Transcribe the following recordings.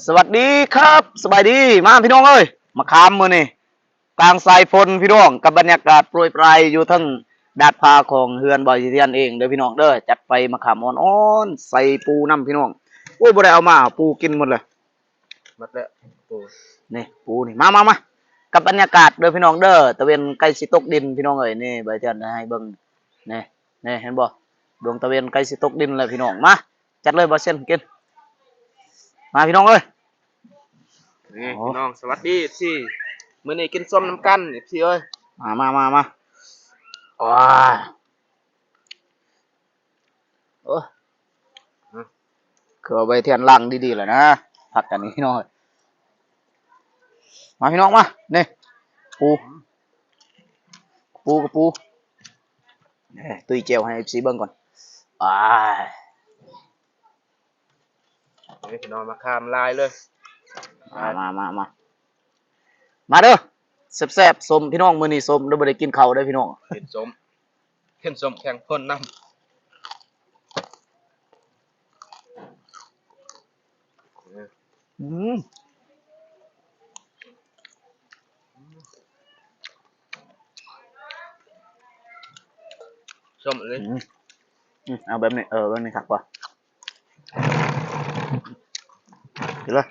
สวัสดีครับสบายดีมาพี่น้องเอ้ยมาคามมือนี่กลางสายฝนพี่น้องกับบรรยากาศโปรยปลายอยู่ทั้งดาดฟ้าของเฮือนบอยเทียนเองเด้อพี่น้องเด้อจัดไปมาขามอ่อนๆใส่ปูน้ำพี่น้องโอ้ยบ่ได้เอามาปูกินหมดเลยหมดแล้วปูนี่ปูนี่มากับบรรยากาศเด้อพี่น้องเด้อตะเวนใกล้สิตกดินพี่น้องเอ้ยนี่บอยเทียนให้เบิ่งนี่เห็นบ่ดวงตะเวนใกล้สิตกดินเลยพี่น้องมาจัดเลยบ่เส้นกินมาพี่น้องเอ้ยนี่พี่น้องสวัสดีที่มื้อนี้กินส้มน้ำกันพี่เอ้ยมาว้าโอ้คือเอาไปเทียนล่างดีๆเลยนะผักกันนี้พี่น้องมาพี่น้องมานี่ปูกับปูนี่ตุยเจลให้ซีเบิ้งก่อนอ่านี่พี่น้องมาข้ามลายเลยมาเด้อแซ่บๆสมพี่น้องมื้อนี้สมเด้อบ่ได้กินข้าวเด้อพี่น้องเห็นส้มแข็งข้นน้ำอืมส้มเลยเอาแบบนี้แบบนี้ครับว่ะกินเลย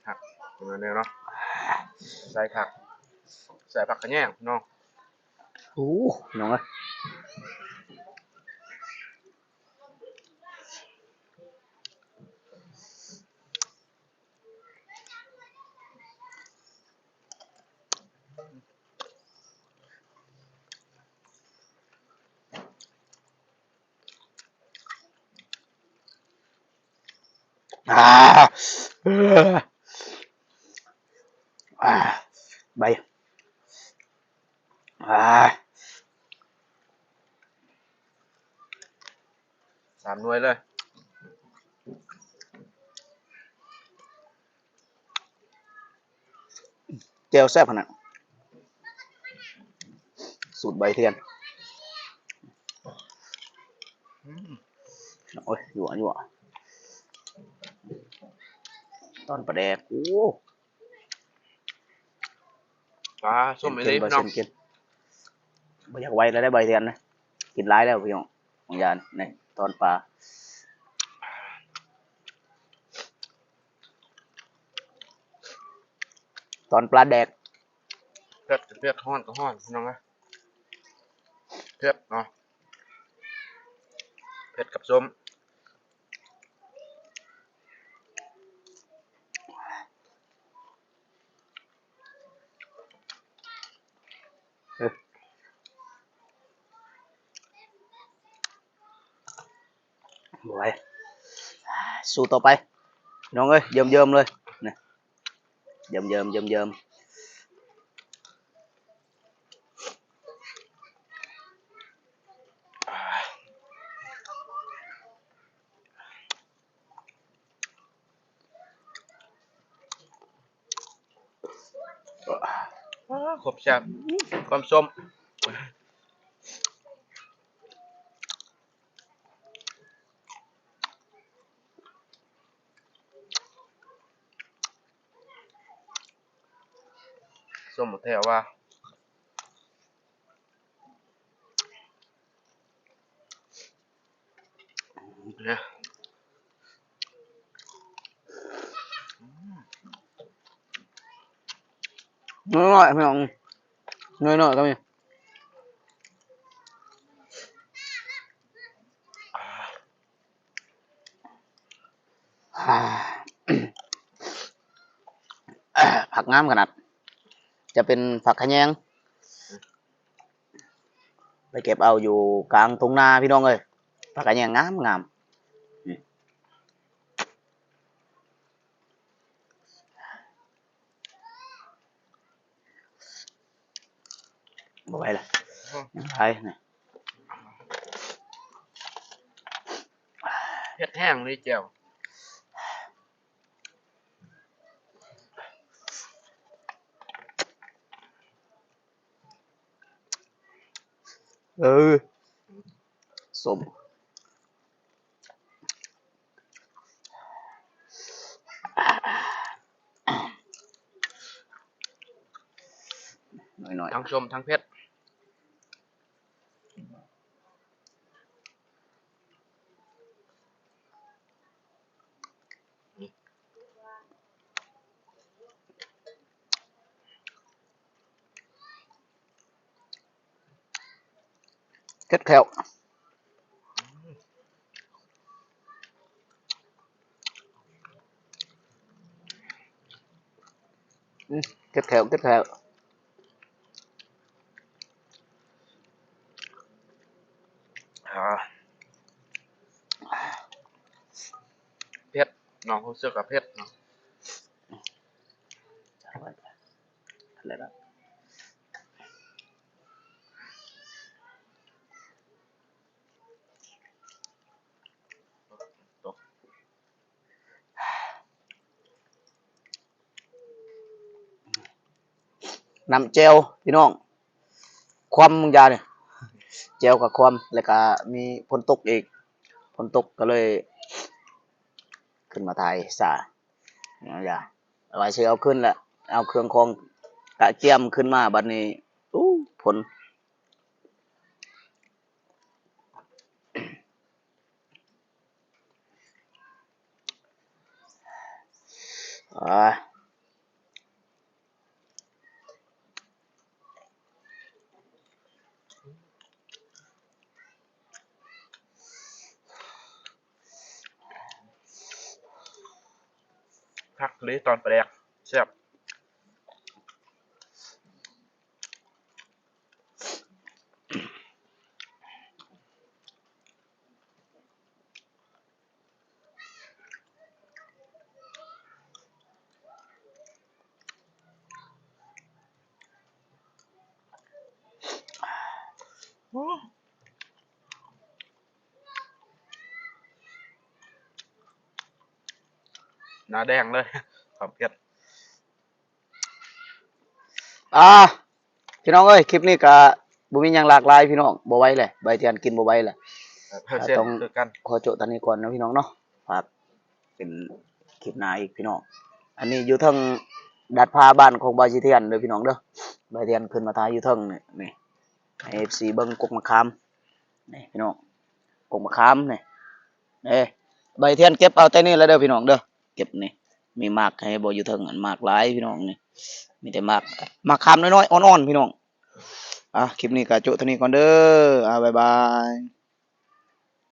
ผักมาเนี่ยเนาะใส่ผักกระแยงพี่น้องโอ้พี่น้องเอ้ยอ่าเอออ่าใบอ่า 3 หน่วยเลยเจลแซ่บขนาดสูตรใบเทียนโอ้ยหยั่วตอนประแดกโอ้ปลาส้มไปกินเลยพี่น้องกินไม่อยากไว้แล้วได้ใบเทียนนะกินร้ายแล้วพี่น้องของยานนี่ตอนปลาตอนปลาแดกเผ็ดฮ้อนก็ฮ้อนพี่น้องนะเผ็ดเนาะเผ็ดกับส้มบวยสู้ต่อไปน้องเอ้ยเยิ้มเลยนี่เยิ้มขบแซ่บความส้มส้มหมดแถวว่าเนี่ย น้อยพี่น้องน้อยก็มีผักงามขนาดจะเป็นผักขะแยงไปเก็บเอาอยู่กลางทุ่งนาพี่น้องเอ้ยผักขะแยงงามบ่ไหวละยังไงนี่ เผ็ดแห้งเลยเจียวเออสม น่อย ทั้งชมทั้งเพชร ๆเก็ดแขวเก็ดแขวเก็ดแขว อ่าเพชรน้องรู้สึกกับเพชรเนาะ อะไรนะ ตก น้ำเจลพี่น้องความมึงยาเนี่ยเจลกับความแล้วก็มีฝนตกอีกฝนตกก็เลยขึ้นมาถ่ายสาอย่าเอาไว้เชื่อเอาขึ้นแหละเอาเครื่องคองกระเจียมขึ้นมาบัดนี้อู้ผลอ่า พักเลยตอนแปลกแซ่บ หน้าแดงเลยกับเพชร อ่าพี่น้องเอ้ยคลิปนี้ก็บ่มีหยังหลากหลายพี่น้องบ่ไหวเลยใบเทียนกินบ่ไหวเลย เส้น ต้อง คือกัน ขอโจทย์ตอนนี้ก่อนนะพี่น้องเนาะฝากเป็นคลิปหน้าอีกพี่น้องอันนี้อยู่เทั้งดัดพาบ้านของบอยสิเทียนเด้อพี่น้องเด้อใบเทียนขึ้นมาทายอยู่เทั้งนี่ให้ FC เบิ่งกกมะขามนี่พี่น้องกกมะขามนี่ใบเทียนเก็บเอาแต่นี่แล้วเด้อพี่น้องเด้อเก็บนี่มีหมากให้บ่อยู่เทิงอันหมากหลายพี่น้องนี่มีแต่หมากขามน้อยๆอ่อนๆพี่น้องคลิปนี้ก็โจทย์เท่านี้ก่อนเด้อบ๊ายบาย